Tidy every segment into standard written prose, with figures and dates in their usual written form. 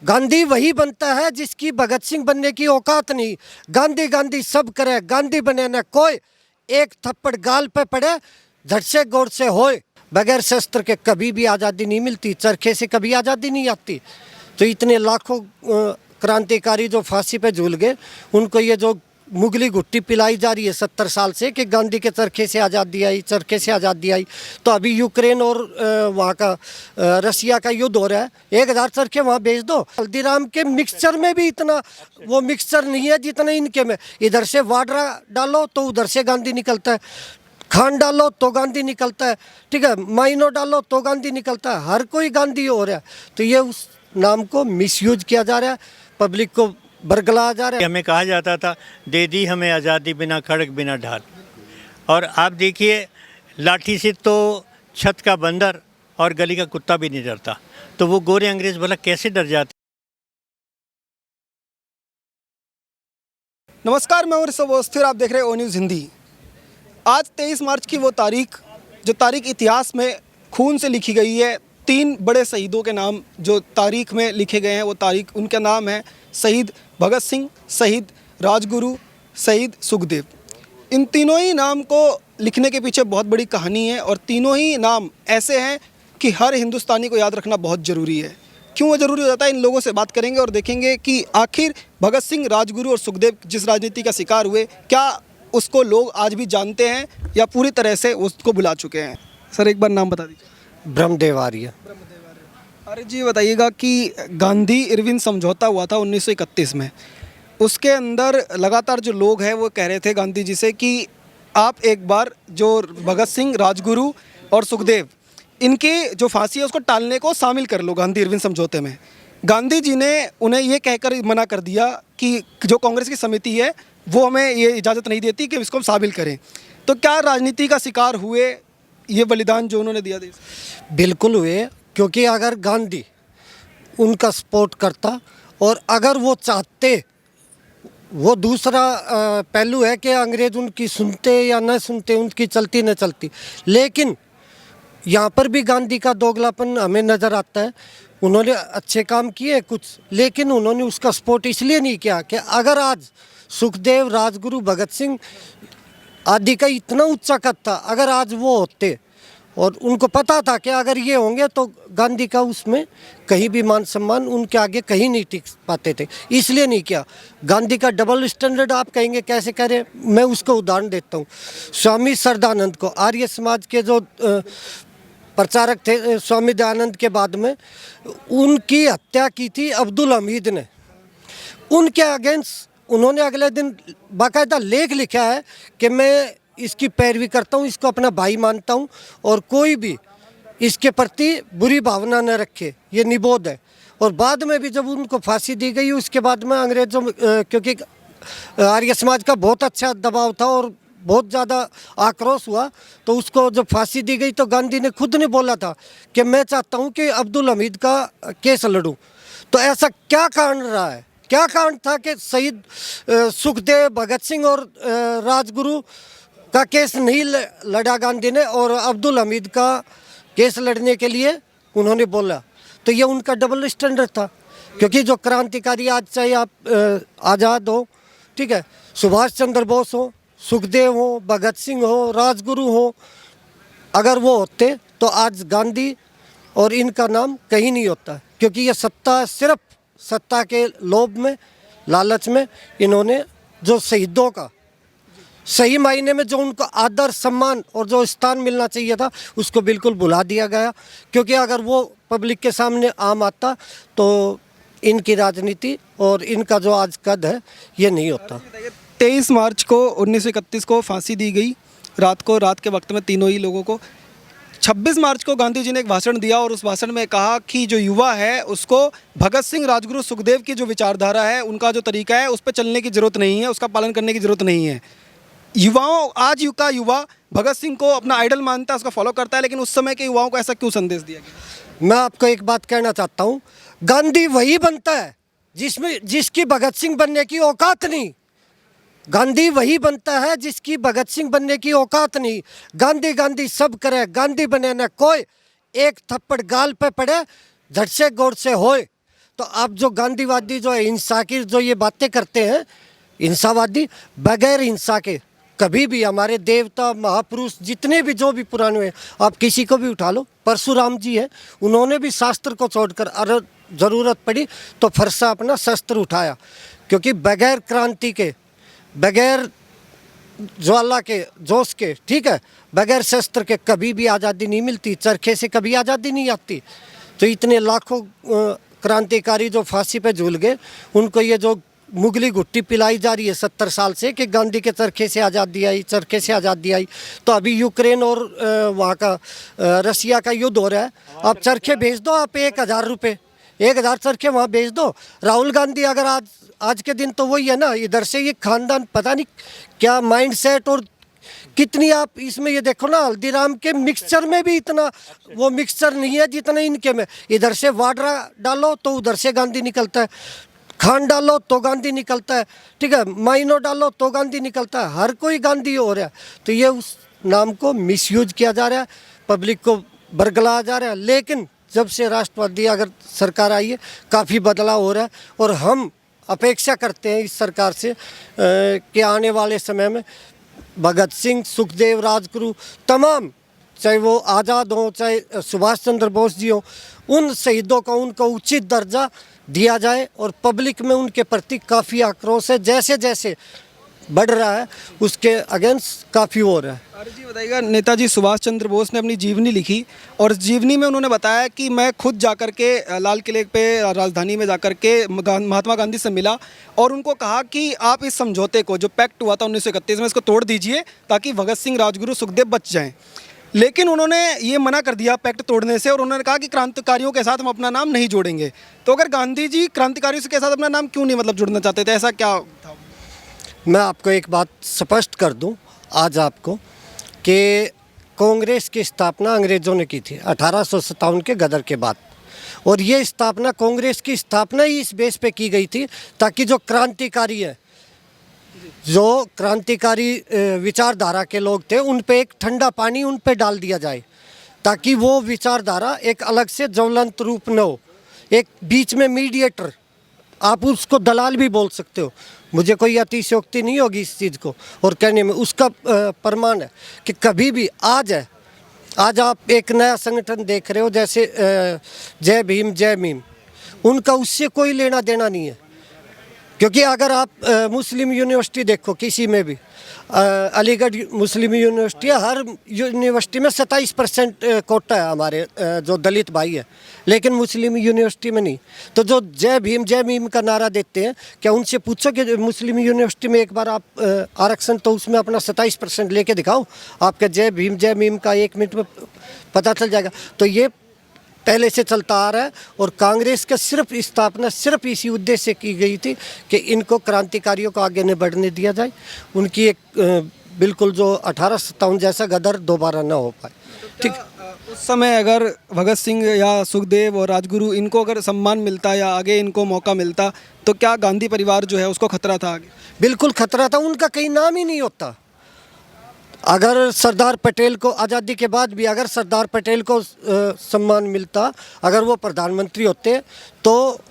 गांधी वही बनता है जिसकी भगत सिंह बनने की औकात नहीं। गांधी गांधी सब करे, गांधी बने न कोई, एक थप्पड़ गाल पे पड़े, झट से गौर से होए। बगैर शस्त्र के कभी भी आज़ादी नहीं मिलती, चरखे से कभी आज़ादी नहीं आती। तो इतने लाखों क्रांतिकारी जो फांसी पे झूल गए, उनको ये जो मुगली घुट्टी पिलाई जा रही है 70 साल से कि गांधी के चरखे से आज़ादी आई, चरखे से आज़ादी आई। तो अभी यूक्रेन और वहाँ का रसिया का युद्ध हो रहा है, 1000 चरखे वहाँ भेज दो। हल्दीराम के मिक्सचर में भी इतना वो मिक्सचर नहीं है जितना इनके में। इधर से वाड्रा डालो तो उधर से गांधी निकलता है, खान डालो तो गांधी निकलता है, ठीक है, माइनो डालो तो गांधी निकलता है, हर कोई गांधी हो रहा है। तो ये उस नाम को मिसयूज किया जा रहा है, पब्लिक को बरगलाया जा रहा है। हमें कहा जाता था दे दी हमें आज़ादी बिना खड़ग बिना ढाल, और आप देखिए लाठी से तो छत का बंदर और गली का कुत्ता भी नहीं डरता, तो वो गोरे अंग्रेज भला कैसे डर जाते। नमस्कार, मैं ऋषभ अवस्थी और आप देख रहे हैं ओ न्यूज़ हिंदी। आज 23 मार्च की वो तारीख, जो तारीख इतिहास में खून से लिखी गई है। 3 बड़े शहीदों के नाम जो तारीख में लिखे गए हैं, वो तारीख उनका नाम है शहीद भगत सिंह, शहीद राजगुरु, शहीद सुखदेव। इन तीनों ही नाम को लिखने के पीछे बहुत बड़ी कहानी है, और तीनों ही नाम ऐसे हैं कि हर हिंदुस्तानी को याद रखना बहुत ज़रूरी है। क्यों वो ज़रूरी हो जाता है, इन लोगों से बात करेंगे और देखेंगे कि आखिर भगत सिंह, राजगुरु और सुखदेव जिस राजनीति का शिकार हुए, क्या उसको लोग आज भी जानते हैं या पूरी तरह से उसको भुला चुके हैं। सर, एक बार नाम बता दीजिए। ब्रह्मदेव आर्य। अरे जी, बताइएगा कि गांधी इरविन समझौता हुआ था 1931 में। उसके अंदर लगातार जो लोग हैं वो कह रहे थे गांधी जी से कि आप एक बार जो भगत सिंह, राजगुरु और सुखदेव, इनकी जो फांसी है उसको टालने को शामिल कर लो गांधी इरविन समझौते में। गांधी जी ने उन्हें ये कहकर मना कर दिया कि जो कांग्रेस की समिति है वो हमें ये इजाज़त नहीं देती कि इसको हम शामिल करें। तो क्या राजनीति का शिकार हुए ये बलिदान जो उन्होंने दिया देश? बिल्कुल हुए, क्योंकि अगर गांधी उनका सपोर्ट करता और अगर वो चाहते, वो दूसरा पहलू है कि अंग्रेज उनकी सुनते या न सुनते, उनकी चलती न चलती। लेकिन यहाँ पर भी गांधी का दोगलापन हमें नज़र आता है। उन्होंने अच्छे काम किए कुछ, लेकिन उन्होंने उसका सपोर्ट इसलिए नहीं किया कि अगर आज सुखदेव, राजगुरु, भगत सिंह आदि का इतना ऊंचा कद था, अगर आज वो होते और उनको पता था कि अगर ये होंगे तो गांधी का उसमें कहीं भी मान सम्मान उनके आगे कहीं नहीं टिक पाते थे, इसलिए नहीं किया। गांधी का डबल स्टैंडर्ड आप कहेंगे कैसे करें, मैं उसको उदाहरण देता हूँ। स्वामी श्रद्धानंद को, आर्य समाज के जो प्रचारक थे, स्वामी दयानंद के बाद में उनकी हत्या की थी अब्दुल हमीद ने। उनके अगेंस्ट उन्होंने अगले दिन बाकायदा लेख लिखा है कि मैं इसकी पैरवी करता हूँ, इसको अपना भाई मानता हूँ और कोई भी इसके प्रति बुरी भावना न रखे, ये निबोध है। और बाद में भी जब उनको फांसी दी गई, उसके बाद में अंग्रेजों, क्योंकि आर्य समाज का बहुत अच्छा दबाव था और बहुत ज़्यादा आक्रोश हुआ, तो उसको जब फांसी दी गई तो गांधी ने खुद ने बोला था कि मैं चाहता हूँ कि अब्दुल हमीद का केस लड़ूँ। तो ऐसा क्या कारण रहा है, क्या कारण था कि शहीद सुखदेव, भगत सिंह और राजगुरु का केस नहीं लड़ा गांधी ने और अब्दुल हमीद का केस लड़ने के लिए उन्होंने बोला? तो ये उनका डबल स्टैंडर्ड था। क्योंकि जो क्रांतिकारी आज, चाहे आप आज़ाद हो, ठीक है, सुभाष चंद्र बोस हो, सुखदेव हो, भगत सिंह हो, राजगुरु हो, अगर वो होते तो आज गांधी और इनका नाम कहीं नहीं होता। क्योंकि ये सत्ता, सिर्फ सत्ता के लोभ में, लालच में, इन्होंने जो शहीदों का सही मायने में जो उनको आदर, सम्मान और जो स्थान मिलना चाहिए था, उसको बिल्कुल भुला दिया गया। क्योंकि अगर वो पब्लिक के सामने आम आता तो इनकी राजनीति और इनका जो आज कद है ये नहीं होता। 23 मार्च को 1931 को फांसी दी गई रात को, रात के वक्त में तीनों ही लोगों को। 26 मार्च को गांधी जी ने एक भाषण दिया और उस भाषण में कहा कि जो युवा है उसको भगत सिंह, राजगुरु, सुखदेव की जो विचारधारा है, उनका जो तरीका है, उस पर चलने की ज़रूरत नहीं है, उसका पालन करने की ज़रूरत नहीं है। युवाओं, आज का युवा भगत सिंह को अपना आइडल मानता है, उसका फॉलो करता है, लेकिन उस समय के युवाओं को ऐसा क्यों संदेश दिया गया? मैं आपको एक बात कहना चाहता हूँ, गांधी वही बनता है जिसकी भगत सिंह बनने की औकात नहीं। गांधी वही बनता है जिसकी भगत सिंह बनने की औकात नहीं। गांधी गांधी सब करे, गांधी बने न कोई, एक थप्पड़ गाल पे पड़े, झट से गौर से होए। तो अब जो गांधीवादी जो है हिंसा की जो ये बातें करते हैं, हिंसावादी, बगैर हिंसा के कभी भी हमारे देवता महापुरुष जितने भी जो भी पुराने हैं, आप किसी को भी उठा लो, परशुराम जी हैं, उन्होंने भी शास्त्र को छोड़कर अगर ज़रूरत पड़ी तो फरसा अपना शस्त्र उठाया, क्योंकि बगैर क्रांति के, बगैर ज्वाला के, जोश के, ठीक है, बगैर शस्त्र के कभी भी आज़ादी नहीं मिलती, चरखे से कभी आज़ादी नहीं आती। तो इतने लाखों क्रांतिकारी जो फांसी पे झूल गए, उनको ये जो मुगली घुट्टी पिलाई जा रही है 70 साल से कि गांधी के चरखे से आज़ादी आई, चरखे से आज़ादी आई, तो अभी यूक्रेन और वहाँ का रसिया का युद्ध हो रहा है, आप चरखे भेज दो, आप 1000 रुपये, 1000 चरखे वहाँ भेज दो। राहुल गांधी अगर आज के दिन तो वही है ना, इधर से ये खानदान पता नहीं क्या माइंडसेट, और कितनी आप इसमें ये देखो ना, हल्दीराम के मिक्सचर में भी इतना वो मिक्सचर नहीं है जितना इनके में। इधर से वाड्रा डालो तो उधर से गांधी निकलता है, खान डालो तो गांधी निकलता है, ठीक है, माइनो डालो तो गांधी निकलता है, हर कोई गांधी हो रहा है। तो ये उस नाम को मिसयूज किया जा रहा है, पब्लिक को बरगलाया जा रहा है। लेकिन जब से राष्ट्रवादी अगर सरकार आई है, काफ़ी बदलाव हो रहा है, और हम अपेक्षा करते हैं इस सरकार से कि आने वाले समय में भगत सिंह, सुखदेव, राजगुरु, तमाम, चाहे वो आज़ाद हों, चाहे सुभाष चंद्र बोस जी हों, उन शहीदों को उनको उचित दर्जा दिया जाए। और पब्लिक में उनके प्रति काफ़ी आक्रोश है, जैसे जैसे बढ़ रहा है उसके अगेंस्ट काफ़ी हो रहा है। आर्य जी बताइएगा, नेताजी सुभाष चंद्र बोस ने अपनी जीवनी लिखी, और जीवनी में उन्होंने बताया कि मैं खुद जाकर के लाल किले पे राजधानी में जाकर के महात्मा गांधी से मिला और उनको कहा कि आप इस समझौते को, जो पैक्ट हुआ था 1931 में, इसको तोड़ दीजिए ताकि भगत सिंह, राजगुरु, सुखदेव बच जाएं। लेकिन उन्होंने ये मना कर दिया पैक्ट तोड़ने से, और उन्होंने कहा कि क्रांतिकारियों के साथ हम अपना नाम नहीं जोड़ेंगे। तो अगर गांधी जी क्रांतिकारियों के साथ अपना नाम क्यों नहीं जोड़ना चाहते थे, ऐसा क्या था? मैं आपको एक बात स्पष्ट कर दूं आज आपको कि कांग्रेस की स्थापना अंग्रेज़ों ने की थी 1857 के गदर के बाद, और ये स्थापना, कांग्रेस की स्थापना ही इस बेस पे की गई थी ताकि जो क्रांतिकारी है, जो क्रांतिकारी विचारधारा के लोग थे, उन पे एक ठंडा पानी उन पे डाल दिया जाए, ताकि वो विचारधारा एक अलग से ज्वलंत रूप न हो, एक बीच में मीडिएटर, आप उसको दलाल भी बोल सकते हो, मुझे कोई अतिशयोक्ति नहीं होगी इस चीज़ को और कहने में। उसका प्रमाण है कि कभी भी आज आप एक नया संगठन देख रहे हो, जैसे जय भीम, जय मीम, उनका उससे कोई लेना देना नहीं है। क्योंकि अगर आप मुस्लिम यूनिवर्सिटी देखो, किसी में भी, अलीगढ़ मुस्लिम यूनिवर्सिटी है, हर यूनिवर्सिटी में 27% कोटा है हमारे जो दलित भाई है, लेकिन मुस्लिम यूनिवर्सिटी में नहीं। तो जो जय भीम, जय मीम का नारा देते हैं, क्या उनसे पूछो कि मुस्लिम यूनिवर्सिटी में एक बार आप आरक्षण, तो उसमें अपना 27% लेके दिखाओ, आपका जय भीम, जय मीम का 1 मिनट में पता चल जाएगा। तो ये पहले से चलता आ रहा है, और कांग्रेस का सिर्फ स्थापना सिर्फ इसी उद्देश्य से की गई थी कि इनको क्रांतिकारियों को आगे नहीं बढ़ने दिया जाए, उनकी एक बिल्कुल जो 1857 जैसा गदर दोबारा ना हो पाए। ठीक, उस समय अगर भगत सिंह या सुखदेव और राजगुरु, इनको अगर सम्मान मिलता या आगे इनको मौका मिलता, तो क्या गांधी परिवार जो है उसको खतरा था आगे? बिल्कुल खतरा था, उनका कहीं नाम ही नहीं होता। अगर सरदार पटेल को आज़ादी के बाद भी अगर सरदार पटेल को सम्मान मिलता, अगर वो प्रधानमंत्री होते, तो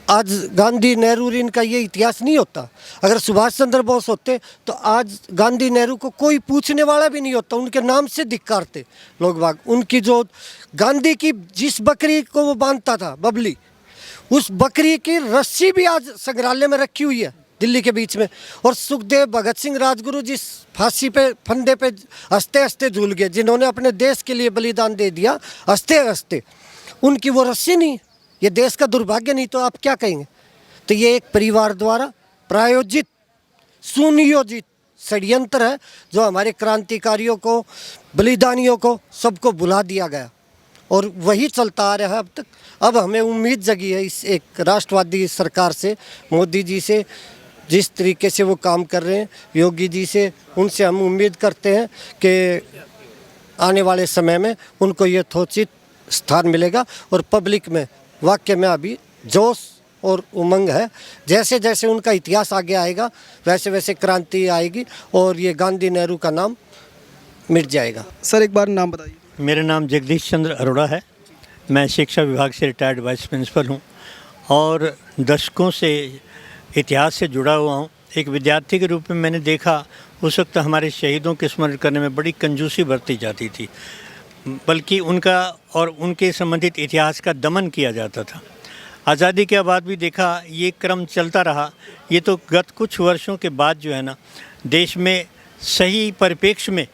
आज गांधी, नेहरू, इनका ये इतिहास नहीं होता। अगर सुभाष चंद्र बोस होते तो आज गांधी, नेहरू को कोई पूछने वाला भी नहीं होता, उनके नाम से धिक्कारते लोग बाग। उनकी जो गांधी की जिस बकरी को वो बांधता था, बबली, उस बकरी की रस्सी भी आज संग्रहालय में रखी हुई है दिल्ली के बीच में। और सुखदेव, भगत सिंह, राजगुरु जिस फांसी पे, फंदे पे हंसते हंसते झूल गए, जिन्होंने अपने देश के लिए बलिदान दे दिया हंसते हंसते, उनकी वो रस्सी नहीं, ये देश का दुर्भाग्य नहीं तो आप क्या कहेंगे? तो ये एक परिवार द्वारा प्रायोजित, सुनियोजित षड्यंत्र है, जो हमारे क्रांतिकारियों को, बलिदानियों को, सबको भुला दिया गया, और वही चलता आ रहा है अब तक। अब हमें उम्मीद जगी है इस एक राष्ट्रवादी सरकार से, मोदी जी से, जिस तरीके से वो काम कर रहे हैं, योगी जी से, उनसे हम उम्मीद करते हैं कि आने वाले समय में उनको ये यथोचित स्थान मिलेगा, और पब्लिक में वाकई में अभी जोश और उमंग है। जैसे जैसे उनका इतिहास आगे आएगा, वैसे वैसे क्रांति आएगी, और ये गांधी, नेहरू का नाम मिट जाएगा। सर एक बार नाम बताइए। मेरा नाम जगदीश चंद्र अरोड़ा है, मैं शिक्षा विभाग से रिटायर्ड वाइस प्रिंसिपल हूँ, और दशकों से इतिहास से जुड़ा हुआ हूँ। एक विद्यार्थी के रूप में मैंने देखा उस वक्त हमारे शहीदों के स्मरण करने में बड़ी कंजूसी बरती जाती थी, बल्कि उनका और उनके संबंधित इतिहास का दमन किया जाता था। आज़ादी के बाद भी देखा ये क्रम चलता रहा। ये तो गत कुछ वर्षों के बाद जो है ना, देश में सही परिप्रेक्ष्य में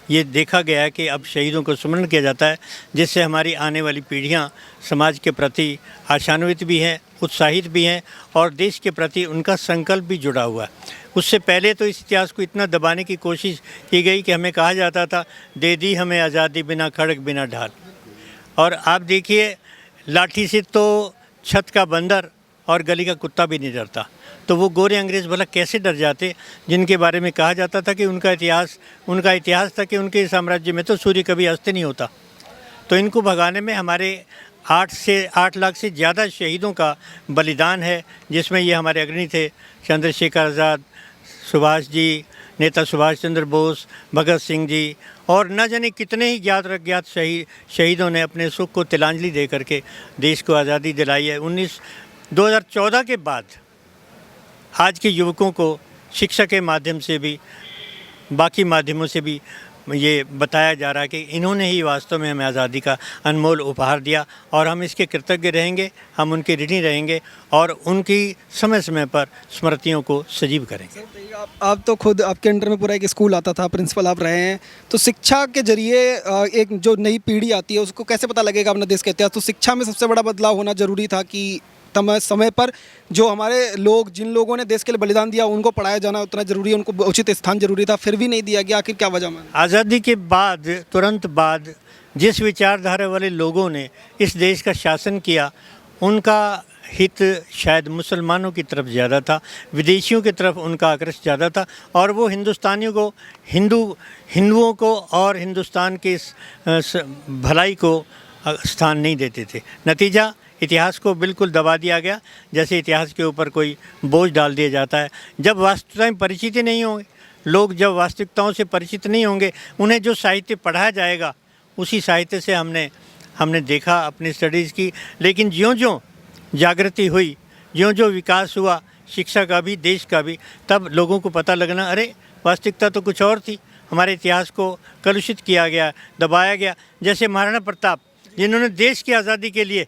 ये देखा गया है कि अब शहीदों को स्मरण किया जाता है, जिससे हमारी आने वाली पीढ़ियां समाज के प्रति आशान्वित भी हैं, उत्साहित भी हैं और देश के प्रति उनका संकल्प भी जुड़ा हुआ है। उससे पहले तो इस इतिहास को इतना दबाने की कोशिश की गई कि हमें कहा जाता था, दे दी हमें आज़ादी बिना खड़ग बिना ढाल। और आप देखिए, लाठी से तो छत का बंदर और गली का कुत्ता भी नहीं डरता, तो वो गोरे अंग्रेज़ भला कैसे डर जाते, जिनके बारे में कहा जाता था कि उनका इतिहास था कि उनके साम्राज्य में तो सूर्य कभी अस्त नहीं होता। तो इनको भगाने में हमारे 8 लाख से ज़्यादा शहीदों का बलिदान है, जिसमें ये हमारे अग्रणी थे, चंद्रशेखर आज़ाद, सुभाष जी, नेता सुभाष चंद्र बोस, भगत सिंह जी और न जाने कितने ही ज्ञात अज्ञात शहीदों ने अपने सुख को तिलांजलि दे करके देश को आज़ादी दिलाई है। 2014 के बाद आज के युवकों को शिक्षा के माध्यम से भी, बाकी माध्यमों से भी ये बताया जा रहा है कि इन्होंने ही वास्तव में हमें आज़ादी का अनमोल उपहार दिया और हम इसके कृतज्ञ रहेंगे, हम उनके ऋणी रहेंगे और उनकी समय समय पर स्मृतियों को सजीव करेंगे। आप तो खुद, आपके अंडर में पूरा एक स्कूल आता था, प्रिंसिपल आप रहे हैं, तो शिक्षा के जरिए एक जो नई पीढ़ी आती है उसको कैसे पता लगेगा अपना देश का इतिहास? तो शिक्षा में सबसे बड़ा बदलाव होना जरूरी था कि समय पर जो हमारे लोग, जिन लोगों ने देश के लिए बलिदान दिया, उनको पढ़ाया जाना उतना ज़रूरी है, उनको उचित स्थान जरूरी था, फिर भी नहीं दिया गया। आखिर क्या वजह मानी? आज़ादी के बाद, तुरंत बाद जिस विचारधारा वाले लोगों ने इस देश का शासन किया, उनका हित शायद मुसलमानों की तरफ ज़्यादा था, विदेशियों की तरफ उनका आकर्ष ज़्यादा था और वो हिंदुस्तानियों को, हिंदुओं को और हिंदुस्तान के भलाई को स्थान नहीं देते थे। नतीजा, इतिहास को बिल्कुल दबा दिया गया, जैसे इतिहास के ऊपर कोई बोझ डाल दिया जाता है। जब वास्तविकताएं परिचित ही नहीं होंगे, लोग जब वास्तविकताओं से परिचित नहीं होंगे, उन्हें जो साहित्य पढ़ाया जाएगा उसी साहित्य से हमने देखा, अपनी स्टडीज़ की। लेकिन ज्यों-ज्यों जागृति हुई, ज्यों-ज्यों विकास हुआ शिक्षा का भी, देश का भी, तब लोगों को पता लगना, अरे वास्तविकता तो कुछ और थी, हमारे इतिहास को कलुषित किया गया, दबाया गया। जैसे महाराणा प्रताप, जिन्होंने देश की आज़ादी के लिए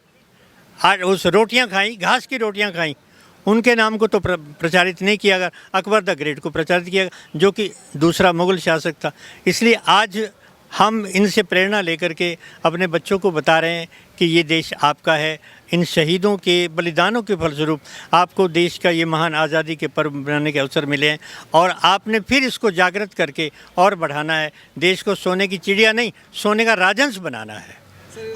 आज उस रोटियां खाई, घास की रोटियां खाई, उनके नाम को तो प्रचारित नहीं किया गया। अकबर द ग्रेट को प्रचारित किया गया, जो कि दूसरा मुग़ल शासक था। इसलिए आज हम इनसे प्रेरणा लेकर के अपने बच्चों को बता रहे हैं कि ये देश आपका है। इन शहीदों के बलिदानों के फलस्वरूप आपको देश का ये महान आज़ादी के पर्व मनाने के अवसर मिले हैं और आपने फिर इसको जागृत करके और बढ़ाना है। देश को सोने की चिड़िया नहीं, सोने का राजहंस बनाना है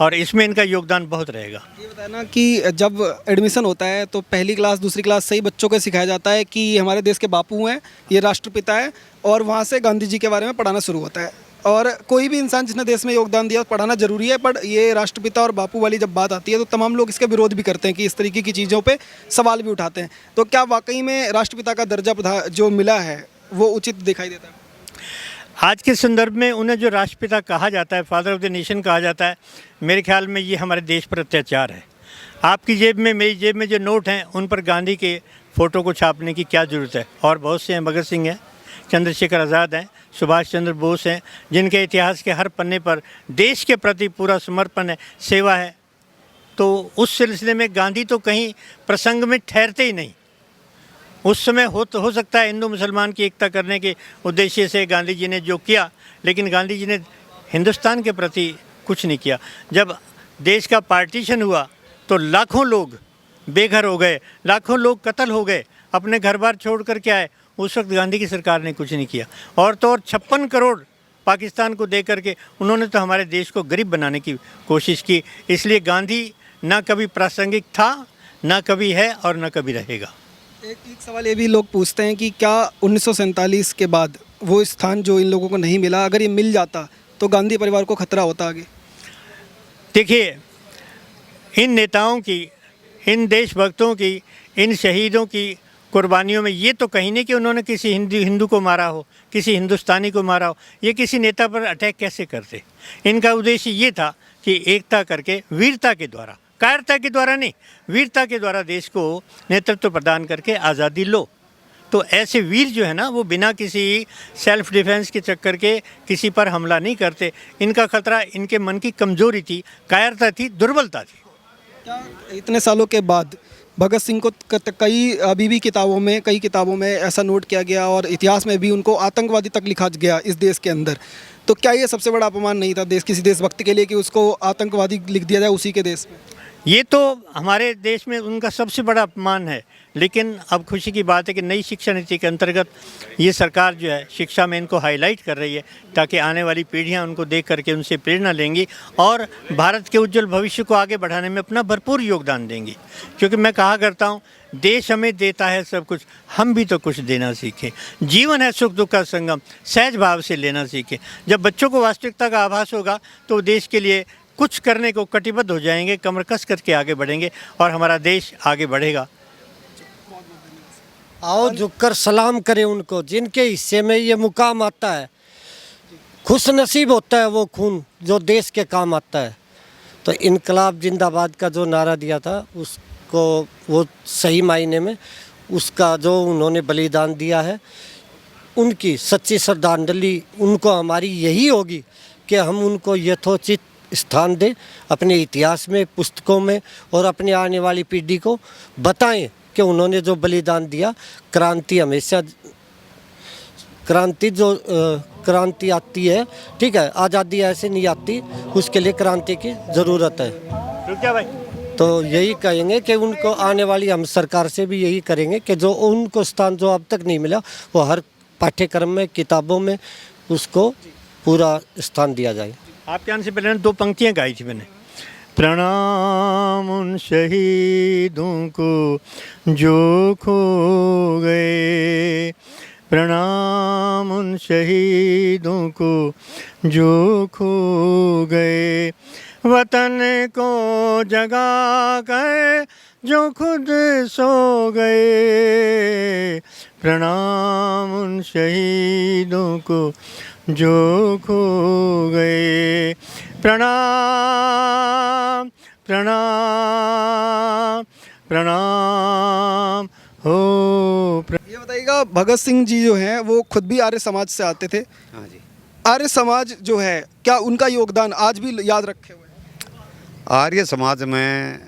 और इसमें इनका योगदान बहुत रहेगा। ये बताया ना कि जब एडमिशन होता है तो पहली क्लास, दूसरी क्लास से ही बच्चों को सिखाया जाता है कि हमारे देश के बापू हैं, ये राष्ट्रपिता है, और वहाँ से गांधी जी के बारे में पढ़ाना शुरू होता है। और कोई भी इंसान जिसने देश में योगदान दिया पढ़ाना जरूरी है, पर ये राष्ट्रपिता और बापू वाली जब बात आती है तो तमाम लोग इसका विरोध भी करते हैं कि इस तरीके की चीज़ों पे सवाल भी उठाते हैं। तो क्या वाकई में राष्ट्रपिता का दर्जा जो मिला है वो उचित दिखाई देता है? आज के संदर्भ में उन्हें जो राष्ट्रपिता कहा जाता है, फादर ऑफ द नेशन कहा जाता है, मेरे ख्याल में ये हमारे देश पर अत्याचार है। आपकी जेब में, मेरी जेब में जो नोट हैं उन पर गांधी के फ़ोटो को छापने की क्या ज़रूरत है? और बहुत से हैं, भगत सिंह हैं, चंद्रशेखर आज़ाद हैं, सुभाष चंद्र बोस हैं, जिनके इतिहास के हर पन्ने पर देश के प्रति पूरा समर्पण है, सेवा है। तो उस सिलसिले में गांधी तो कहीं प्रसंग में ठहरते ही नहीं। उस समय हो सकता है हिंदू मुसलमान की एकता करने के उद्देश्य से गांधी जी ने जो किया, लेकिन गांधी जी ने हिंदुस्तान के प्रति कुछ नहीं किया। जब देश का पार्टीशन हुआ तो लाखों लोग बेघर हो गए, लाखों लोग कत्ल हो गए, अपने घर बार छोड़ कर के आए। उस वक्त गांधी की सरकार ने कुछ नहीं किया। और तो और 56 करोड़ पाकिस्तान को दे करके उन्होंने तो हमारे देश को गरीब बनाने की कोशिश की। इसलिए गांधी ना कभी प्रासंगिक था, ना कभी है और ना कभी रहेगा। एक सवाल ये भी लोग पूछते हैं कि क्या 1947 के बाद वो स्थान जो इन लोगों को नहीं मिला, अगर ये मिल जाता तो गांधी परिवार को खतरा होता आगे? देखिए, इन नेताओं की, इन देशभक्तों की, इन शहीदों की कुर्बानियों में ये तो कहीं नहीं कि उन्होंने किसी हिंदू को मारा हो, किसी हिंदुस्तानी को मारा हो। ये किसी नेता पर अटैक कैसे करते? इनका उद्देश्य ये था कि एकता करके वीरता के द्वारा, कायरता के द्वारा नहीं, वीरता के द्वारा देश को नेतृत्व प्रदान करके आज़ादी लो। तो ऐसे वीर जो है ना, वो बिना किसी सेल्फ डिफेंस के चक्कर के किसी पर हमला नहीं करते। इनका खतरा इनके मन की कमजोरी थी, कायरता थी, दुर्बलता थी। क्या इतने सालों के बाद भगत सिंह को कई अभी भी कई किताबों में ऐसा नोट किया गया और इतिहास में भी उनको आतंकवादी तक लिखा गया इस देश के अंदर, तो क्या ये सबसे बड़ा अपमान नहीं था किसी देशभक्त के लिए कि उसको आतंकवादी लिख दिया जाए उसी के देश में? ये तो हमारे देश में उनका सबसे बड़ा अपमान है। लेकिन अब खुशी की बात है कि नई शिक्षा नीति के अंतर्गत ये सरकार जो है शिक्षा में इनको हाईलाइट कर रही है, ताकि आने वाली पीढ़ियां उनको देख करके उनसे प्रेरणा लेंगी और भारत के उज्जवल भविष्य को आगे बढ़ाने में अपना भरपूर योगदान देंगी। क्योंकि मैं कहा करता हूँ, देश हमें देता है सब कुछ, हम भी तो कुछ देना सीखें। जीवन है सुख दुख का संगम, सहज भाव से लेना सीखें। जब बच्चों को वास्तविकता का आभास होगा तो देश के लिए कुछ करने को कटिबद्ध हो जाएंगे, कमर कस करके आगे बढ़ेंगे और हमारा देश आगे बढ़ेगा। आओ झुककर सलाम करें उनको जिनके हिस्से में ये मुकाम आता है। खुश नसीब होता है वो खून जो देश के काम आता है। तो इनकलाब जिंदाबाद का जो नारा दिया था, उसको वो सही मायने में उसका जो उन्होंने बलिदान दिया है, उनकी सच्ची श्रद्धांजलि उनको हमारी यही होगी कि हम उनको यथोचित स्थान दें अपने इतिहास में, पुस्तकों में, और अपने आने वाली पीढ़ी को बताएं कि उन्होंने जो बलिदान दिया। क्रांति हमेशा क्रांति आती है, ठीक है, आज़ादी ऐसे नहीं आती, उसके लिए क्रांति की ज़रूरत है। क्या भाई? तो यही कहेंगे कि उनको आने वाली हम सरकार से भी यही करेंगे कि जो उनको स्थान जो अब तक नहीं मिला वो हर पाठ्यक्रम में, किताबों में उसको पूरा स्थान दिया जाए। आपके आने से पहले 2 पंक्तियाँ गाई थी मैंने। प्रणाम उन शहीदों को जो खो गए, प्रणाम उन शहीदों को जो खो गए, वतन को जगा कर जो खुद सो गए, प्रणाम उन शहीदों को जो खो गए, प्रणाम प्रणाम प्रणाम हो। ये बताइएगा, भगत सिंह जी जो हैं वो खुद भी आर्य समाज से आते थे। हाँ जी। आर्य समाज जो है, क्या उनका योगदान आज भी याद रखे हुए हैं? आर्य समाज में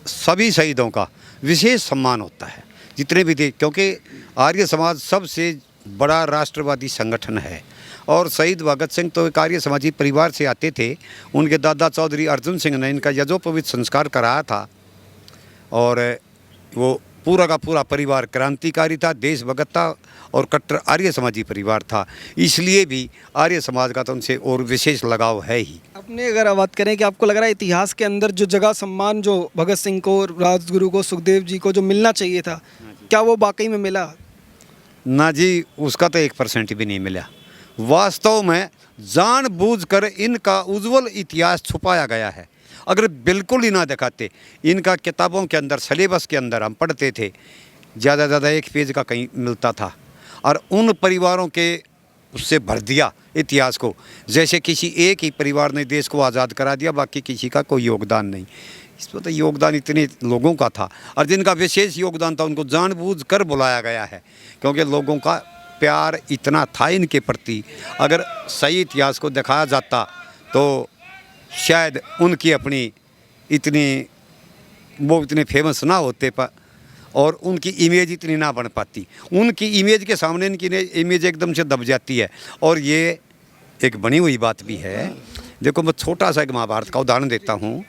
सभी शहीदों का विशेष सम्मान होता है, जितने भी थे, क्योंकि आर्य समाज सबसे बड़ा राष्ट्रवादी संगठन है। और शहीद भगत सिंह तो एक आर्य समाजी परिवार से आते थे। उनके दादा चौधरी अर्जुन सिंह ने इनका यजोपवीत संस्कार कराया था और वो पूरा का पूरा परिवार क्रांतिकारी था, देशभक्त था और कट्टर आर्य समाजी परिवार था। इसलिए भी आर्य समाज का तो उनसे और विशेष लगाव है ही। अपने अगर बात करें कि आपको लग रहा है इतिहास के अंदर जो जगह सम्मान जो भगत सिंह को, राजगुरु को, सुखदेव जी को जो मिलना चाहिए था, क्या वो वाकई में मिला? ना जी, उसका तो 1% भी नहीं मिला। वास्तव में जानबूझकर इनका उज्जवल इतिहास छुपाया गया है। अगर बिल्कुल ही ना दिखाते, इनका किताबों के अंदर, सिलेबस के अंदर हम पढ़ते थे, ज़्यादा से ज़्यादा 1 पेज का कहीं मिलता था, और उन परिवारों के उससे भर दिया इतिहास को, जैसे किसी एक ही परिवार ने देश को आज़ाद करा दिया, बाकी किसी का कोई योगदान नहीं। इसमें तो योगदान इतने लोगों का था, और जिनका विशेष योगदान था उनको जानबूझकर बुलाया गया है, क्योंकि लोगों का प्यार इतना था इनके प्रति। अगर सही इतिहास को दिखाया जाता तो शायद उनकी अपनी इतने फेमस ना होते पर, और उनकी इमेज इतनी ना बन पाती। उनकी इमेज के सामने इनकी इमेज एकदम से दब जाती है। और ये एक बनी हुई बात भी है। देखो, मैं छोटा सा एक महाभारत का उदाहरण देता हूँ।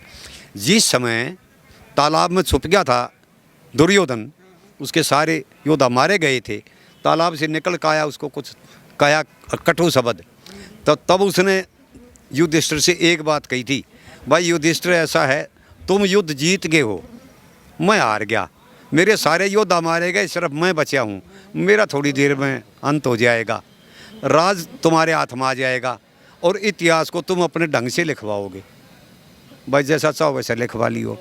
जिस समय तालाब में छुप गया था दुर्योधन, उसके सारे योद्धा मारे गए थे, तालाब से निकल के आया, उसको कुछ कहा कटु शब्द, तो तब उसने युधिष्ठिर से एक बात कही थी, भाई युधिष्ठिर, ऐसा है तुम युद्ध जीत गए हो, मैं हार गया, मेरे सारे योद्धा मारे गए, सिर्फ मैं बचा हूँ, मेरा थोड़ी देर में अंत हो जाएगा, राज तुम्हारे हाथ में आ जाएगा और इतिहास को तुम अपने ढंग से लिखवाओगे, भाई जैसा चाहो वैसा लिखवा लियो।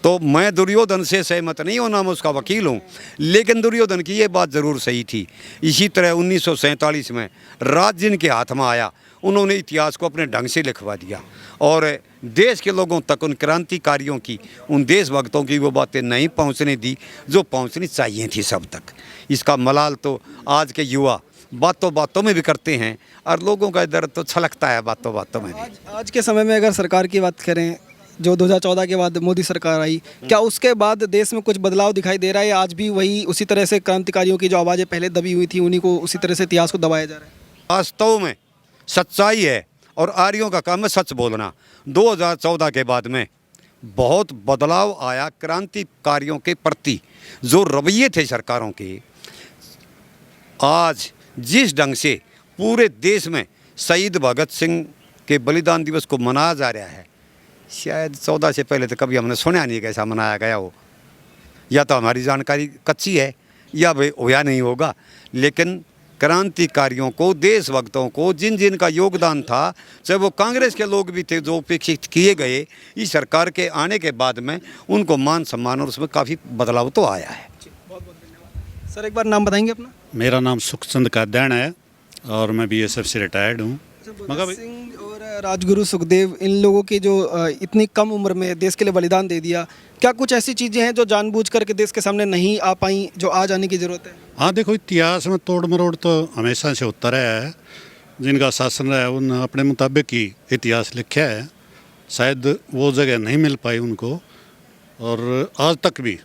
तो मैं दुर्योधन से सहमत नहीं हूँ, ना मैं उसका वकील हूँ, लेकिन दुर्योधन की ये बात ज़रूर सही थी। इसी तरह 1947 में राज जिनके हाथ में आया, उन्होंने इतिहास को अपने ढंग से लिखवा दिया और देश के लोगों तक उन क्रांतिकारियों की, उन देशभक्तों की वो बातें नहीं पहुंचने दी जो पहुंचनी चाहिए थी सब तक। इसका मलाल तो आज के युवा बातों बातों में भी करते हैं और लोगों का दर्द तो छलकता है बातों बातों में भी। आज के समय में अगर सरकार की बात करें, जो 2014 के बाद मोदी सरकार आई, क्या उसके बाद देश में कुछ बदलाव दिखाई दे रहा है या आज भी वही उसी तरह से क्रांतिकारियों की जो आवाज़ें पहले दबी हुई थी उन्हीं को उसी तरह से इतिहास को दबाया जा रहा है? वास्तव में सच्चाई है और आर्यों का काम है सच बोलना। 2014 के बाद में बहुत बदलाव आया क्रांतिकारियों के प्रति, जो रवैये थे सरकारों के। आज जिस ढंग से पूरे देश में शहीद भगत सिंह के बलिदान दिवस को मनाया जा रहा है, शायद 14 से पहले तो कभी हमने सुना नहीं कैसा मनाया गया हो, या तो हमारी जानकारी कच्ची है या भाई होया नहीं होगा। लेकिन क्रांतिकारियों को, देशभक्तों को, जिन जिन का योगदान था, चाहे वो कांग्रेस के लोग भी थे जो उपेक्षित किए गए, इस सरकार के आने के बाद में उनको मान सम्मान और उसमें काफ़ी बदलाव तो आया है। सर एक बार नाम बताएंगे अपना? मेरा नाम सुखचंद काद्याण है और मैं बीएसएफ से रिटायर्ड हूँ। भगत सिंह और राजगुरु सुखदेव, इन लोगों की जो इतनी कम उम्र में देश के लिए बलिदान दे दिया, क्या कुछ ऐसी चीज़ें हैं जो जानबूझ करके देश के सामने नहीं आ पाई जो आज आने की ज़रूरत है? हाँ देखो, इतिहास में तोड़ मरोड़ तो हमेशा से होता रहा है। जिनका शासन रहा है उन अपने मुताबिक ही इतिहास लिखा है, शायद वो जगह नहीं मिल पाई उनको। और आज तक भी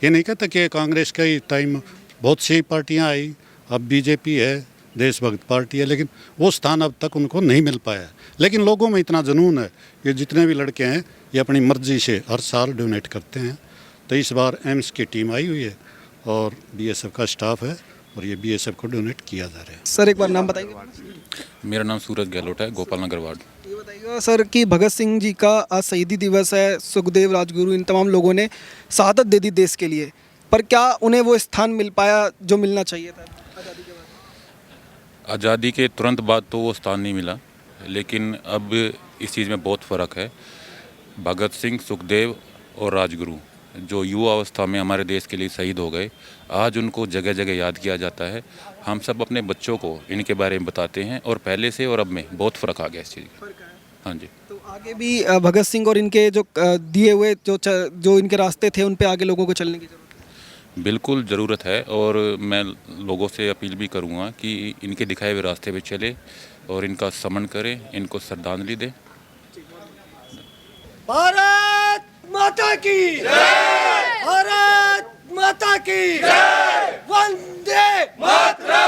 ये नहीं कहता कि कांग्रेस का ही टाइम बहुत सी पार्टियाँ आई, अब बीजेपी है, देशभक्त पार्टी है, लेकिन वो स्थान अब तक उनको नहीं मिल पाया। लेकिन लोगों में इतना जुनून है, ये जितने भी लड़के हैं ये अपनी मर्जी से हर साल डोनेट करते हैं। तो इस बार एम्स की टीम आई हुई है और बीएसएफ का स्टाफ है और ये बीएसएफ को डोनेट किया जा रहा है। सर एक बार नाम बताएंगे? मेरा नाम सूरज गहलोत है, गोपाल नगर वार्ड। ये बताइएगा सर कि भगत सिंह जी का आज शहीदी दिवस है, सुखदेव, राजगुरु, इन तमाम लोगों ने शहादत दे दी देश के लिए, पर क्या उन्हें वो स्थान मिल पाया जो मिलना चाहिए था आज़ादी के बाद? आज़ादी के तुरंत बाद तो वो स्थान नहीं मिला, लेकिन अब इस चीज़ में बहुत फ़र्क है। भगत सिंह, सुखदेव और राजगुरु जो युवा अवस्था में हमारे देश के लिए शहीद हो गए, आज उनको जगह जगह याद किया जाता है। हम सब अपने बच्चों को इनके बारे में बताते हैं और पहले से और अब में बहुत फ़र्क आ गया इस चीज़ का। हाँ जी। तो आगे भी भगत सिंह और इनके जो दिए हुए जो इनके रास्ते थे उन पे आगे लोगों को चलने की जरूरत है? बिल्कुल ज़रूरत है और मैं लोगों से अपील भी करूँगा कि इनके दिखाए हुए रास्ते पे चले और इनका सम्मान करें, इनको श्रद्धांजलि दें। भारत माता की जय! भारत माता की जय! वंदे मातरम!